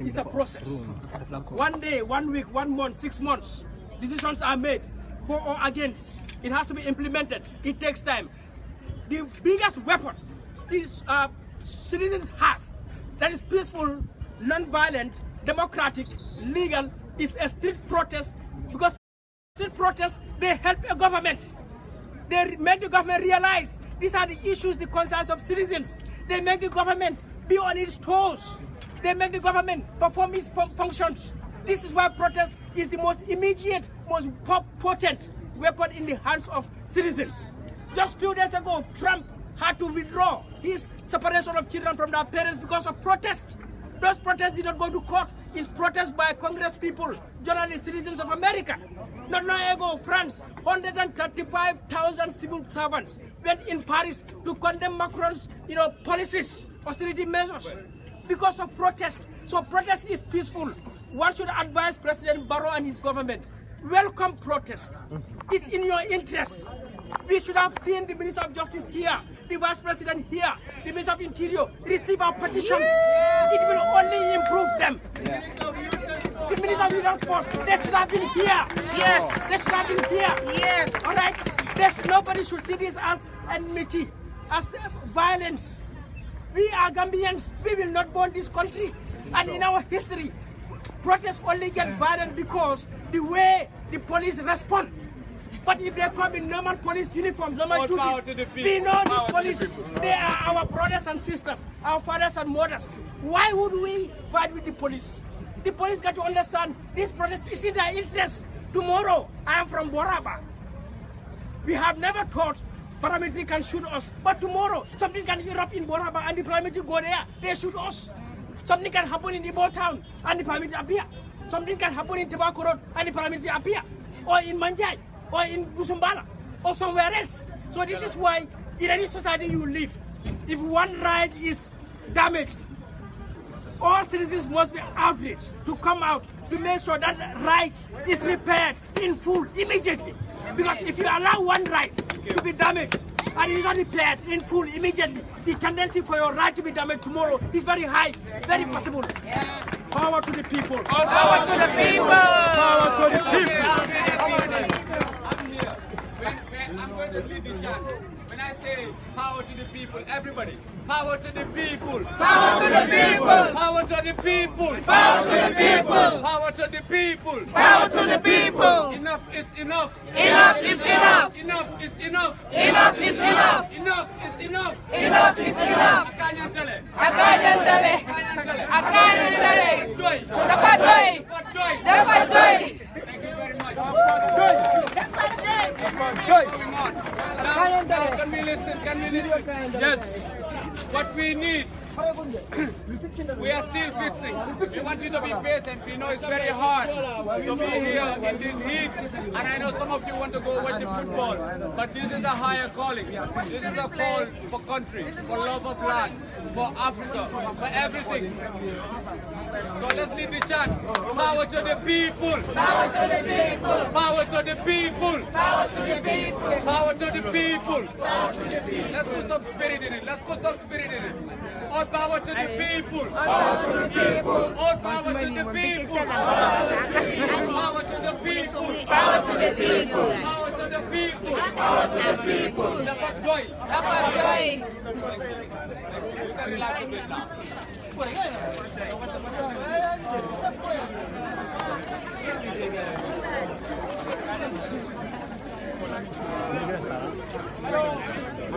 It's a process. 1 day, 1 week, 1 month, 6 months, decisions are made for or against. It has to be implemented. It takes time. The biggest weapon citizens have that is peaceful, non-violent, democratic, legal is a street protest, because street protests, they help a government. They make the government realize these are the issues, the concerns of citizens. They make the government be on its toes. They make the government perform its functions. This is why protest is the most immediate, most potent weapon in the hands of citizens. Just few days ago, Trump had to withdraw his separation of children from their parents because of protests. Those protests did not go to court. It's protests by Congress people, journalists, citizens of America. Not long ago, France, 135,000 civil servants went in Paris to condemn Macron's, policies, austerity measures, because of protest. So protest is peaceful. One should advise President Barrow and his government, welcome protest. It's in your interest. We should have seen the Minister of Justice here, the Vice President here, the Minister of Interior receive our petition. It will only improve them. The Minister of Transport, they should have been here. Yes. They should have been here. Yes. All right. Nobody should see this as enmity, as violence. We are Gambians. We will not burn this country. And in our history, protests only get violent because the way the police respond. But if they come in normal police uniforms, normal duties, we know these police, they are our brothers and sisters, our fathers and mothers. Why would we fight with the police? The police got to understand this protest is in their interest. Tomorrow, I am from Boraba. We have never thought paramilitary can shoot us, but tomorrow something can erupt in Boraba and the paramilitary go there, they shoot us. Something can happen in Ibo town and the paramilitary appear. Something can happen in Tobacco Road and the paramilitary appear. Or in Manjai, or in Busumbala, or somewhere else. So this is why in any society you live, if one right is damaged, all citizens must be outraged to come out to make sure that right is repaired in full immediately. Because if you allow one right to be damaged and it is not repaired in full immediately, the tendency for your right to be damaged tomorrow is very high, very possible. Power to the people. Power to the people. Power to the people. I'm going to lead the chant. When I say power to the people, everybody, power to the people. Power to the people. Power to the people. Power to the people. Power to the people. Power to the people. Enough is enough. Enough is enough. Enough is enough. Enough is enough. Enough is enough. Enough is enough. Akanyantale. Akanyantale. Akanyantale. Dafadoy. Dafadoy. Thank you very much. Dafadoy. Going on. Now, can we listen? Yes. What we need, we are still fixing. We want you to be patient. We know it's very hard to be here in this heat. And I know some of you want to go watch the football. But this is a higher calling. This is a call for country, for love of land, for Africa, for everything. So let's lead the chant. Power to the people. Power to the people. Power to the people. Power to the people. Power to the people. Power to the people. Let's put some spirit in it. Let's put some spirit in it. All power to the people. Power to the people. All power to the people. Power to the people. Power to the people. Power to the people. Power to the people. Dafadoy. Dafadoy. You can relax a bit now.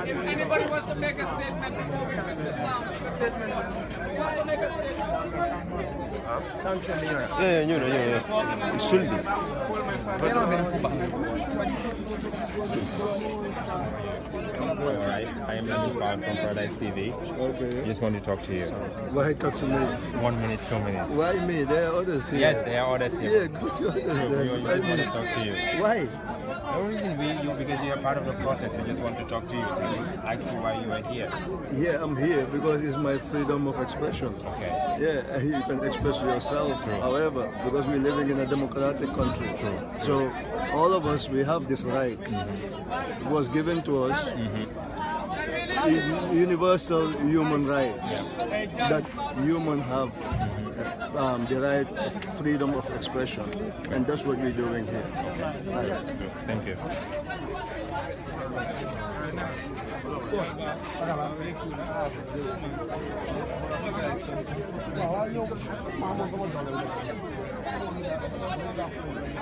If anybody wants to make a statement before we finish the sound, you want to make a statement? It should be. Alright, I am Nani from Paradise TV. Okay. I just want to talk to you. Why talk to me? 1 minute, 2 minutes. Why me? There are others here. Yes, there are others Yeah, here. good to others We there. just want to talk to you. Why? No reason because you are part of the process. We just want to talk to you to ask you why you are here. Yeah, I'm here because it's my freedom of expression. Okay. Yeah, you can express yourself. True. However, because we're living in a democratic country, True. so all of us, we have this right. It was given to us. universal human rights that humans have the right of freedom of expression, and that's what we're doing here. Thank you.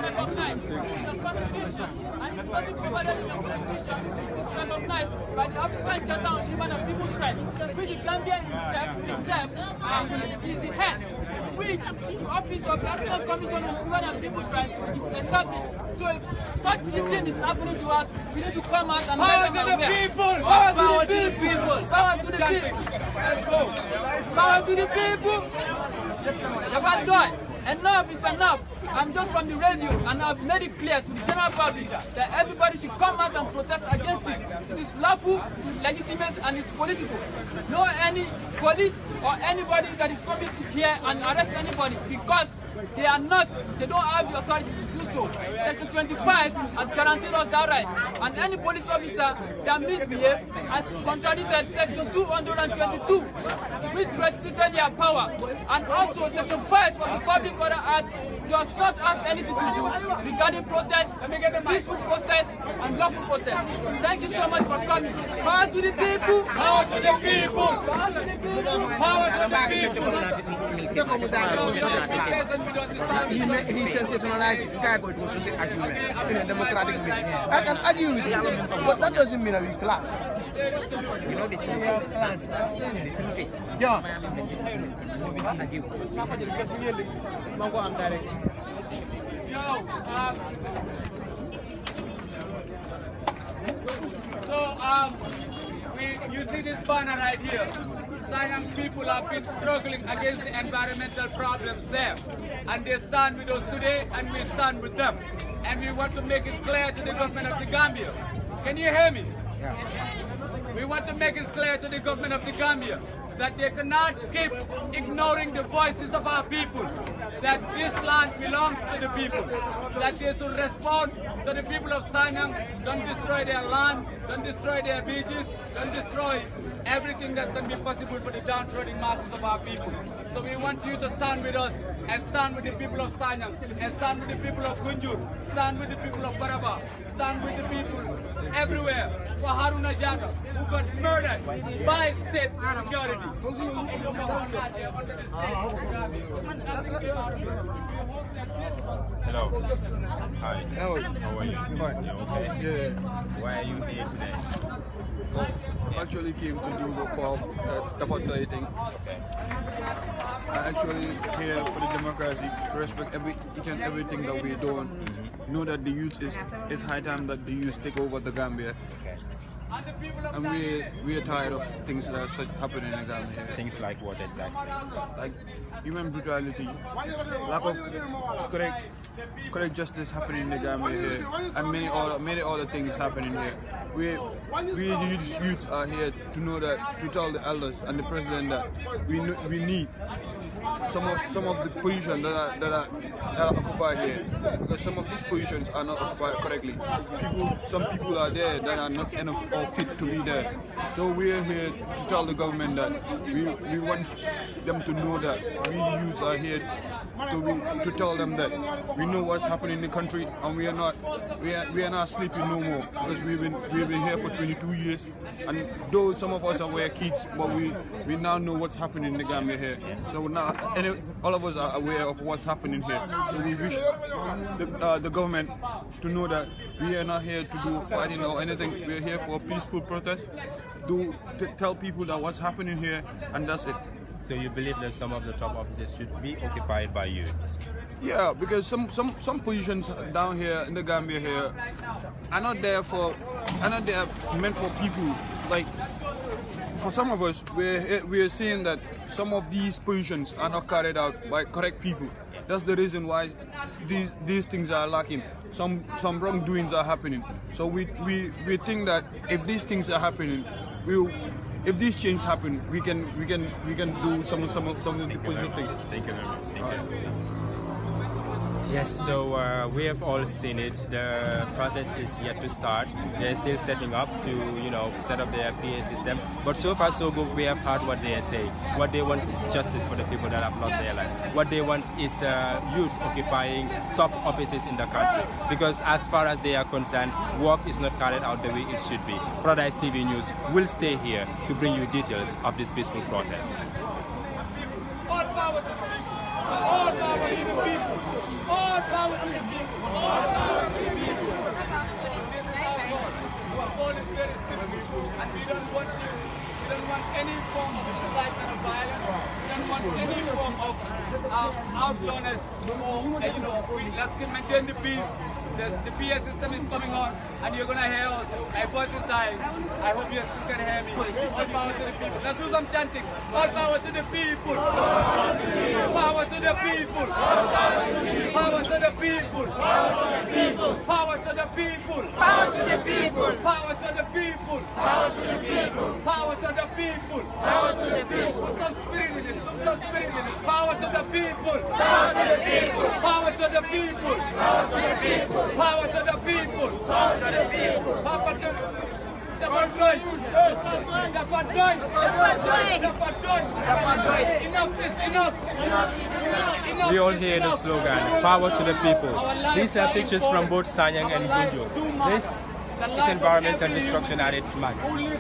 Recognized in the Constitution, and if it doesn't provided in the Constitution, it is recognized by the African Charter on Human and People's Rights. Which the Gambia itself is the head, which the Office of the African Commission on Human and People's Rights is established. So if such a thing is happening to us, we need to come out and Power let to them the aware. people! Power to the people! Power to the people! Let's go! Power to the people! Dafadoy, enough is enough. I'm just from the radio and I've made it clear to the general public that everybody should come out and protest against it. It is lawful, it is legitimate, and it's political. No any police or anybody that is coming to here and arrest anybody because they don't have the authority to do so. Section 25 has guaranteed us that right. And any police officer that misbehave has contradicted Section 222, which restricted their power. And also Section 5 of the Public Order Act does not have anything to do regarding protests, peaceful protests, and lawful protests. Thank you so much for coming. Power to the people! Power to the people! Power to the people! Power to the people! He sensationalized the guy going to social argument in a democratic way. I can argue with him, but that doesn't mean that we clash. You know the truth is, Yeah. You see this banner right here. Sanyang people have been struggling against the environmental problems there. And they stand with us today and we stand with them. And we want to make it clear to the government of the Gambia. Can you hear me? We want to make it clear to the government of the Gambia that they cannot keep ignoring the voices of our people, that this land belongs to the people, that they should respond to the people of Sanyang. Don't destroy their land, don't destroy their beaches, don't destroy everything that can be possible for the downtrodden masses of our people. So we want you to stand with us and stand with the people of Sanyang and stand with the people of Gunjur, stand with the people of Baraba, stand with the people everywhere for Haruna Jata, who got murdered by state security. Hello. Hi. How are you? Fine. You okay? Yeah. Why are you here today? I actually came to do the Dafadoy thing. Okay. I actually here for the democracy, respect each and everything that we're doing. Know that the youth it's high time that the youth take over the Gambia. Okay. And we're tired of things that are such happening in Gambia. Things like what exactly? Like human brutality, lack of correct justice happening in the Gambia here, and many other things happening here. We the youths are here to know that, to tell the elders and the president that we need some of the positions that are occupied here, because some of these positions are not occupied correctly. Some people are there that are not enough or fit to be there. So we are here to tell the government that we want them to know that we the youths are here to tell them that we know what's happening in the country, and we are not sleeping no more, because we've been here for 22 years, and though some of us were kids, but we now know what's happening in the Gambia here. So now all of us are aware of what's happening here. So we wish the government to know that we are not here to do fighting or anything. We are here for a peaceful protest, to tell people that what's happening here, and that's it. So you believe that some of the top offices should be occupied by youths? Yeah, because some positions down here in the Gambia here are not there meant for people. Like for some of us, we're seeing that some of these positions are not carried out by correct people. That's the reason why these things are lacking. Some wrongdoings are happening. So we think that if these things are happening, if these changes happen, we can do some of the positive things. Thank you very much. Thank you. Yes, so we have all seen it. The protest is yet to start. They're still setting up to, set up their PA system. But so far so good, we have heard what they are saying. What they want is justice for the people that have lost their life. What they want is youths occupying top offices in the country. Because as far as they are concerned, work is not carried out the way it should be. Paradise TV News will stay here to bring you details of this peaceful protest. All power to the people. All power to the people. All power to the people. All power to the people. This is our God. Our God is very simple. And we don't want any form of incitement of violence. We don't want any form of outlawness. Let's maintain the peace. The PA system is coming on, and you're gonna hear us. My voice is dying. I hope you still can hear me. All power to the people. Let's do some chanting. All power to the people. Power to the people. Power to the people. Power to the people. Power to the people. Power to the people. Power to the people. Power to the people. Power to the people. Some spirit in it. Some spirit in it. Power to the people. Power to the people. Power to the people. Power to the people. Power to the people! Power to the people! Power to Dafadoy! Dafadoy! Dafadoy! Dafadoy! Enough is enough! We all hear the slogan, power to the people. These are pictures from both Sanyang and Gunjo. This is environmental destruction at its max.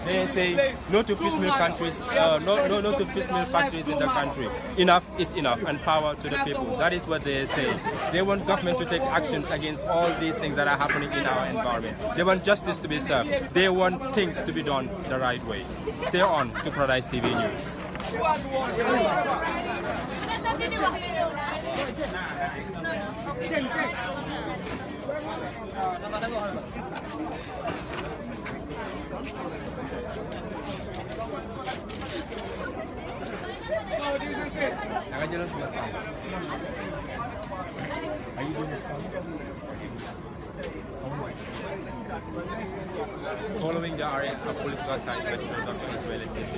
They say no to fishmeal countries, no to fishmeal factories in the country. Enough is enough, and power to the people. That is what they say. They want government to take actions against all these things that are happening in our environment. They want justice to be served. They want things to be done the right way. Stay on to Paradise TV News. Following the arrest of political science lecturer Dr. Israeli Sisi,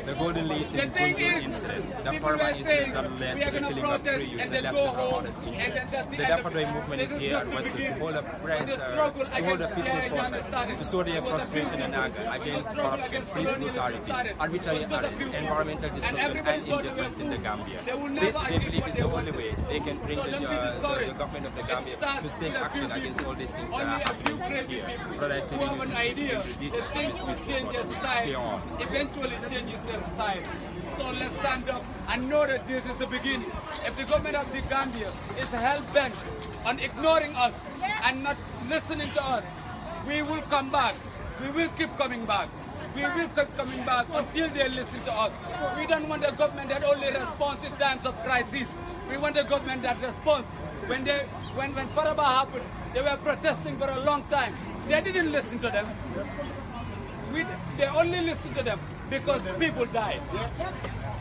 the Golden Leads in Gunjo incident, the Farman incident that led to the killing of 3 youths and left several others injured. The Dafadoy movement is here at Westfield to hold a peaceful protest, to show their frustration and anger against corruption, police brutality, arbitrary arrests, environmental destruction and indifference in the Gambia. This, they believe, is the only way they can bring the government of the Gambia to take action against all these things that are happening here. Paradise TV News is details of this peaceful protest. Stay on. Eventually changes their society. So let's stand up and know that this is the beginning. If the government of the Gambia is hell-bent on ignoring us and not listening to us, we will come back. We will keep coming back. We will keep coming back until they listen to us. We don't want a government that only responds in times of crisis. We want a government that responds. When Faraba happened, they were protesting for a long time. They didn't listen to them. They only listened to them because people died.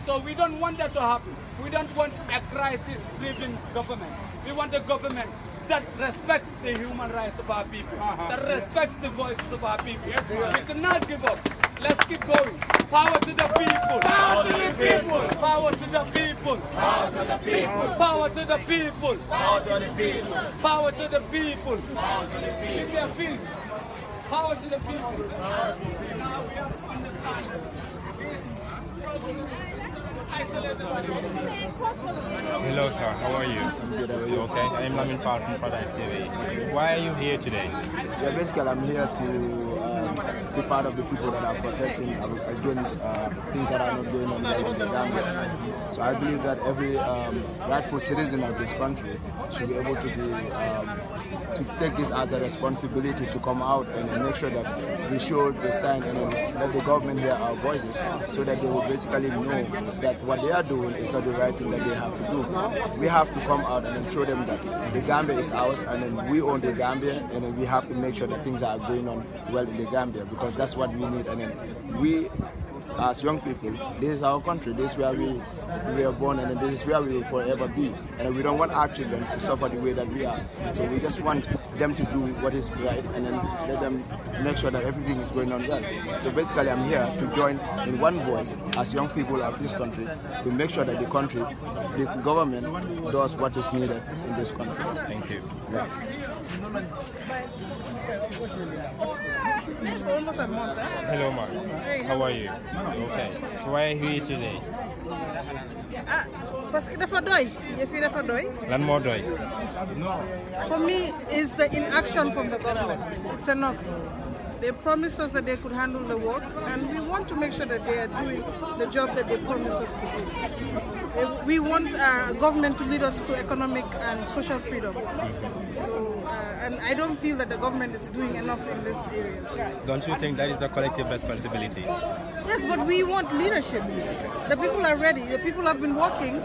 So we don't want that to happen. We don't want a crisis-driven government. We want a government that respects the human rights of our people, that respects the voices of our people. We cannot give up. Let's keep going. Power to the people. Power to the people. Power to the people. Power to the people. Power to the people. Power to the people. Power to the people. Power to the people. Give their feast. Power to the people. Now we have to understand this struggle. Hello sir, how are you? Good, how are you? Okay, I'm Lamin Fal from Paradise TV. Why are you here today? Yeah, basically I'm here to be part of the people that are protesting against things that are not going on in the Gambia. So I believe that every rightful citizen of this country should be able to to take this as a responsibility to come out and make sure that we show the sign and let the government hear our voices, so that they will basically know that what they are doing is not the right thing that they have to do. We have to come out and then show them that the Gambia is ours, and then we own the Gambia, and then we have to make sure that things are going on well in the Gambia, because that's what we need. And then we, as young people, this is our country. This is where we we were born, and this is where we will forever be. And we don't want our children to suffer the way that we are. So we just want them to do what is right, and then let them make sure that everything is going on well. So basically, I'm here to join in one voice as young people of this country to make sure that the country, the government, does what is needed in this country. Thank you. Yeah. It's almost a month, eh? Hello, Mark. Hey, How are you? Okay. Why are you here today? Parce que Dafadoy, you feel Dafadoy? Lan mo doy? For me, it's the inaction from the government. It's enough. They promised us that they could handle the work, and we want to make sure that they are doing the job that they promised us to do. We want government to lead us to economic and social freedom. So, and I don't feel that the government is doing enough in these areas. Don't you think that is a collective responsibility? Yes, but we want leadership. The people are ready. The people have been working.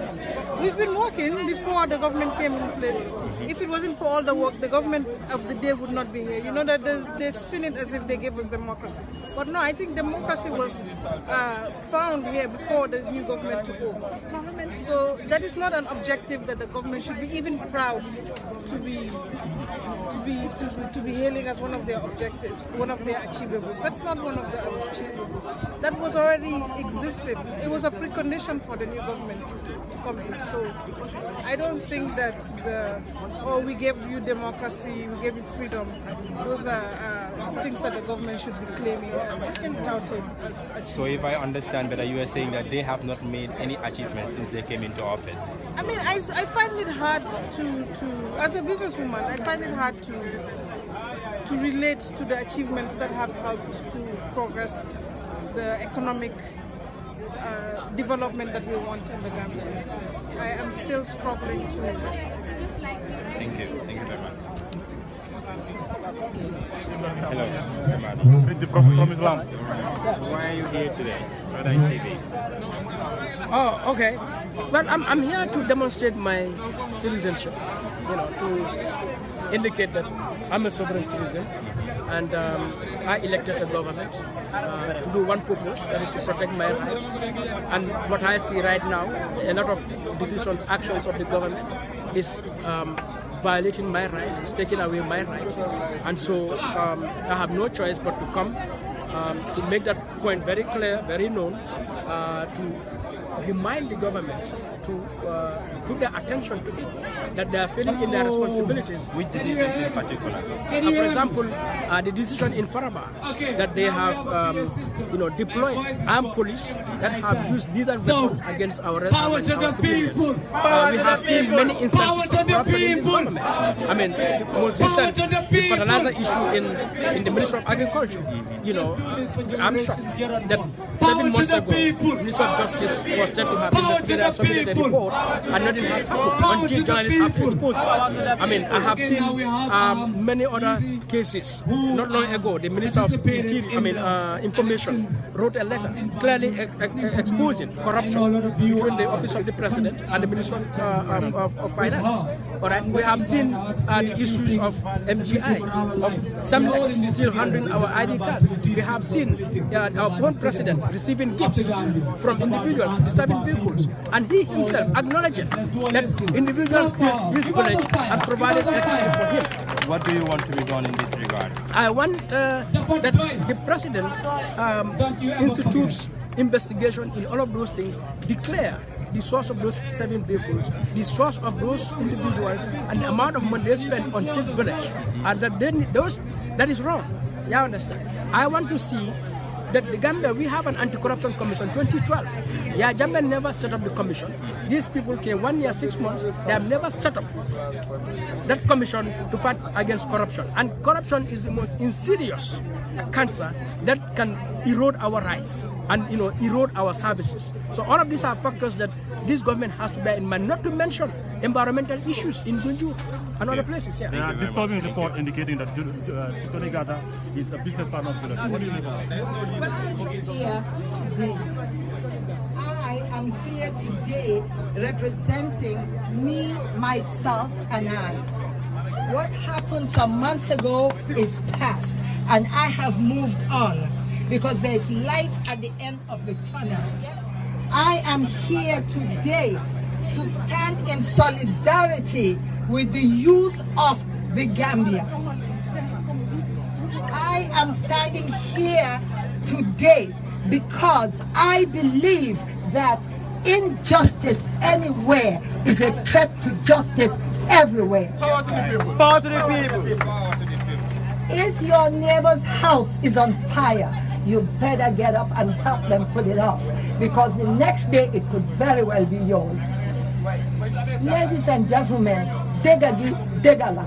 We've been working before the government came in place. If it wasn't for all the work, the government of the day would not be here. You know that they spin it as if they gave us democracy. But no, I think democracy was found here before the new government took over. So that is not an objective that the government should be even proud to be hailing as one of their objectives, one of their achievables. That's not one of their achievables. That was already existed. It was a precondition for the new government to come in. So I don't think that we gave you democracy, we gave you freedom. Those are things that the government should be claiming and touting as achievements. So if I understand better, you are saying that they have not made any achievements since they came into office. I mean, I find it hard to as a businesswoman, I find it hard to relate to the achievements that have helped to progress the economic development that we want in the Gambia. I am still struggling to. Thank you. Thank you very much. Hello, Mr. Madu. The Prophet from Islam. Why are you here today? Paradise TV. Oh, okay. Well, I'm here to demonstrate my citizenship, to indicate that I'm a sovereign citizen, and I elected a government to do one purpose, that is to protect my rights. And what I see right now, a lot of decisions, actions of the government is violating my right, it's taking away my right. And so I have no choice but to come to make that point very clear, very known, to remind the government to put their attention to it, that they are failing in their responsibilities. Which decisions in particular? For example, the decision in Faraba that they have, deployed armed police that have used lethal weapons against our civilians. We have seen many instances of corruption in this government. I mean, the most recent fertilizer issue in the Ministry of Agriculture. I'm shocked that 7 months ago, the Ministry of Justice was said to have investigated and submitted a report, and nothing has happened until journalists have exposed it. I mean, I have seen many other cases. Not long ago, the Minister of Information wrote a letter clearly exposing corruption between the Office of the President and the Ministry of Finance. All right, we have seen the issues of MGI, of Semlex still handling our ID cards. We have seen our own president receiving gifts from individuals disturbing vehicles, and he himself acknowledging that individuals built his village and provided electricity for him. What do you want to be done in this regard? I want that the president institutes investigation in all of those things, declare the source of those 7 vehicles, the source of those individuals, and the amount of money they spent on his village, and that is wrong. You understand? I want to see that the Gambia, we have an anti-corruption commission 2012. Yeah, Gambia never set up the commission. These people came 1 year, 6 months. They have never set up that commission to fight against corruption. And corruption is the most insidious cancer that can erode our rights and erode our services. So all of these are factors that this government has to bear in mind, not to mention environmental issues in Gunju and other places. Yeah. There are disturbing reports indicating that Tony Gata is a business partner of Julius. What do you think about that? I am here today representing me, myself, and I. What happened some months ago is past, and I have moved on because there is light at the end of the tunnel. I am here today to stand in solidarity with the youth of the Gambia. I am standing here today because I believe that injustice anywhere is a threat to justice everywhere. Power to the people. Power to the people. If your neighbor's house is on fire, you better get up and help them put it off, because the next day it could very well be yours. Ladies and gentlemen, degagi degala.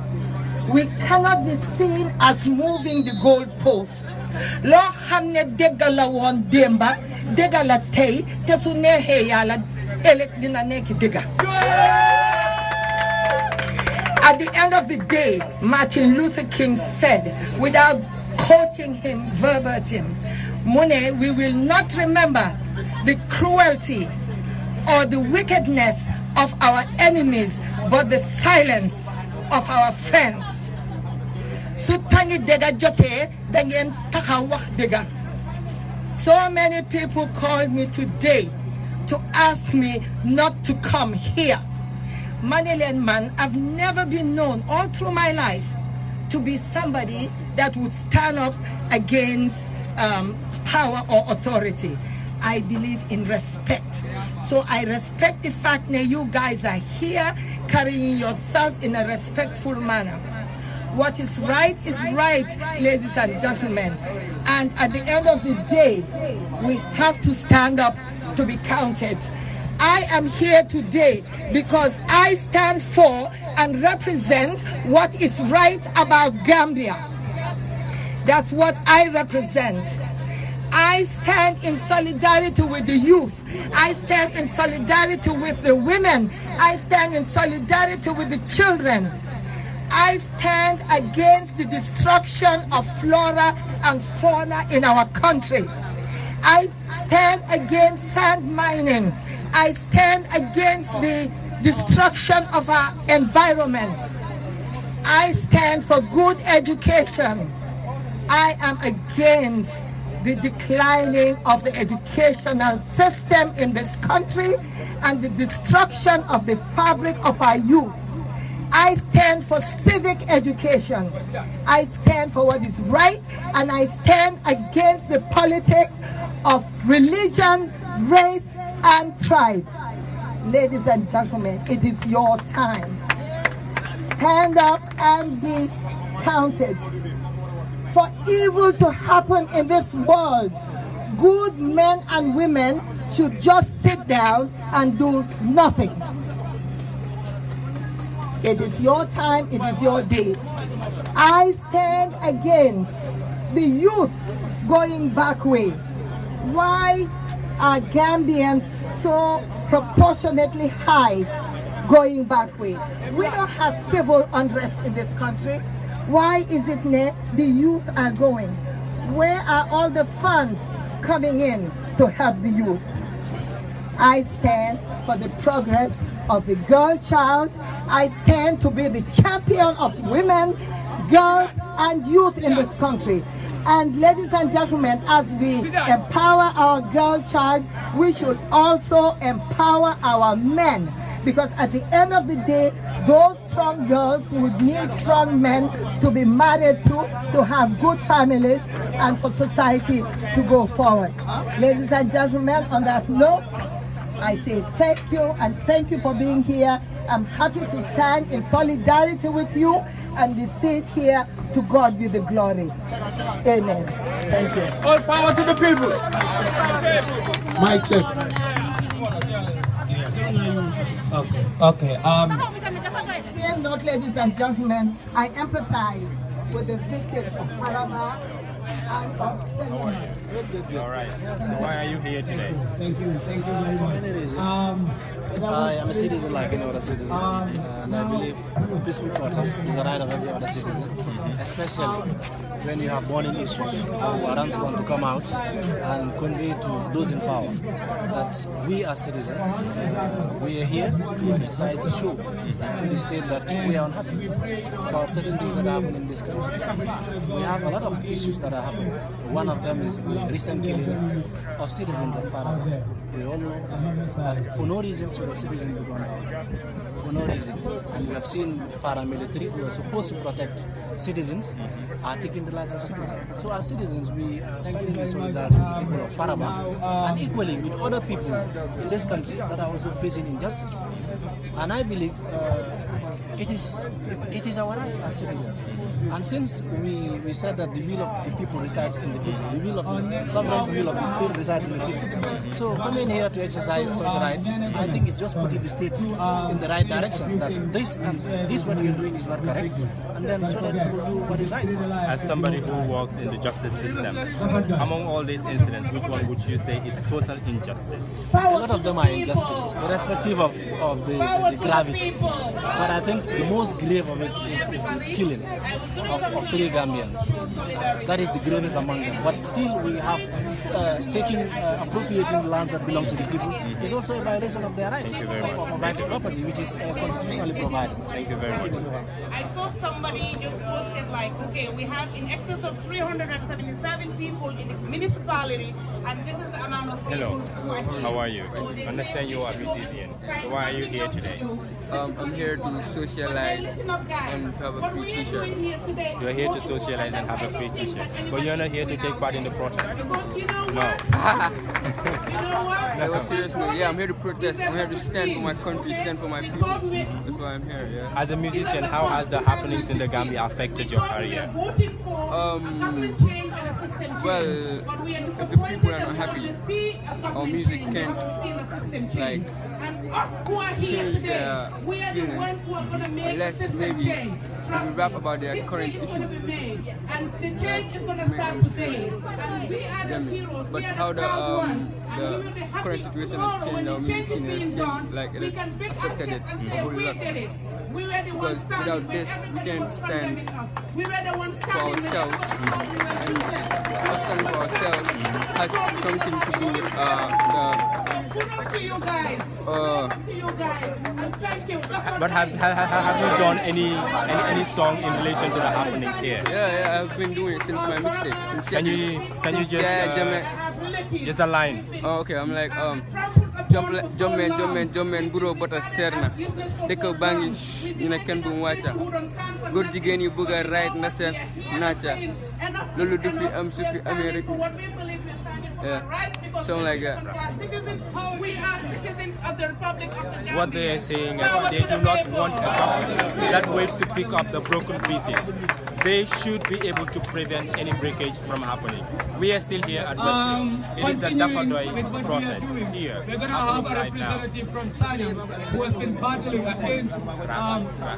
We cannot be seen as moving the goalpost. Lo hamne degala won demba, degala tay, tesune heyala elek dina neki dega. At the end of the day, Martin Luther King said, without quoting him verbatim, Mune, we will not remember the cruelty or the wickedness of our enemies, but the silence of our friends. So many people called me today to ask me not to come here. Manilen man, I've never been known all through my life to be somebody that would stand up against power or authority. I believe in respect. So I respect the fact that you guys are here carrying yourself in a respectful manner. What is right, ladies and gentlemen. And at the end of the day, we have to stand up to be counted. I am here today because I stand for and represent what is right about Gambia. That's what I represent. I stand in solidarity with the youth. I stand in solidarity with the women. I stand in solidarity with the children. I stand against the destruction of flora and fauna in our country. I stand against sand mining. I stand against the destruction of our environment. I stand for good education. I am against the declining of the educational system in this country and the destruction of the fabric of our youth. I stand for civic education. I stand for what is right, and I stand against the politics of religion, race, and tribe. Ladies and gentlemen, it is your time. Stand up and be counted. For evil to happen in this world, good men and women should just sit down and do nothing. It is your time, it is your day. I stand against the youth going back way. Why are Gambians so proportionately high going back way? We don't have civil unrest in this country. Why is it the youth are going? Where are all the funds coming in to help the youth? I stand for the progress of the girl child. I stand to be the champion of women, girls, and youth in this country. And ladies and gentlemen, as we empower our girl child, we should also empower our men. Because at the end of the day, those strong girls would need strong men to be married to have good families, and for society to go forward. Ladies and gentlemen, on that note, I say thank you, and thank you for being here. I'm happy to stand in solidarity with you and be sit here. To God be the glory. Amen. Thank you. All power to the people. Mic check. Okay. Same note, ladies and gentlemen, I empathize with the victims of Faraba and of Senegal. All right. So why are you here today? Thank you very much. I am a citizen like any other citizen, and I believe peaceful protest is a right of every other citizen, especially when you have burning issues. Warrants want to come out and convey to those in power that we as citizens, we are here to exercise to show to the state that we are unhappy about certain things that happen in this country. We have a lot of issues that are happening. One of them is the recent killing of citizens at Farah. We all know that for no reason should a citizen be gone down. For no reason. And we have seen paramilitary who are supposed to protect citizens are taking the lives of citizens. So as citizens, we are standing in solidarity with the people of Faraba and equally with other people in this country that are also facing injustice. And I believe it is our right as citizens. And since we said that the will of the people resides in the people, the will of the sovereign will of the state resides in the people. So coming here to exercise such rights, I think it's just putting the state in the right direction, that this what you're doing is not correct, and then so that it will do what is right. As somebody who works in the justice system, among all these incidents, which one would you say is total injustice? A lot of them are injustice, irrespective of the gravity. But I think the most grave of it is the killing of 3 Gambians. That is the gravest among them. But still we have appropriating land that belongs to the people is also a violation of their rights, of right to property, which is constitutionally provided. Thank you very much. I saw somebody just posted like, okay, we have in excess of 377 people in the municipality, and this is the amount of people who are here. How are you? I understand you are a musician. So why are you here today? I'm here to socialize and have a free t-shirt. You're here to socialize and have a free t-shirt. But you're not here to take part in the protest? No. No, seriously, yeah, I'm here to protest. I'm here to stand for my country, stand for my people. That's why I'm here, yeah. As a musician, how has the happenings in the Gambia affected your career? Well, if the people are not happy, our music can't, like, change their feelings. Unless maybe we rap about their current issue. And the change is going to start today. And we are the heroes. But how the current situation has changed, our music scene has changed, like it has affected it a whole lot. Because without this, we can't stand for ourselves. And us standing for ourselves has something to do with But have you done any song in relation to the happenings here? Yeah, I've been doing it since my mixtape. Can you just a line? Oh, okay, I'm like Jommen buro bota serna deko bangi ina ken bu wacha gor jigen yu buga right na sen nacha lolu du fi am su fi America. Yeah, something like that. What they are saying is they do not want a government that waits to pick up the broken pieces. They should be able to prevent any breakage from happening. We are still here at Westfield. It is the Dafadoy protest here. We're going to have a representative from Science who has been battling against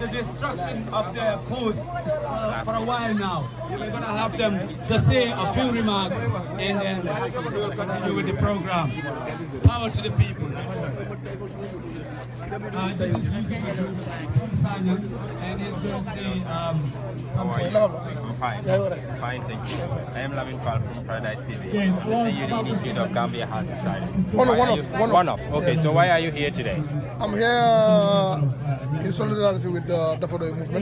the destruction of the coast for a while now. We're going to have them to say a few remarks and then we will continue with the program. Power to the people. And he's going to say how are you? I'm fine. Fine, thank you. I am Lamin Fall from Paradise TV. The youth initiative of Gambia has decided. One off. Okay, so why are you here today? I'm here in solidarity with the Dafadoy movement.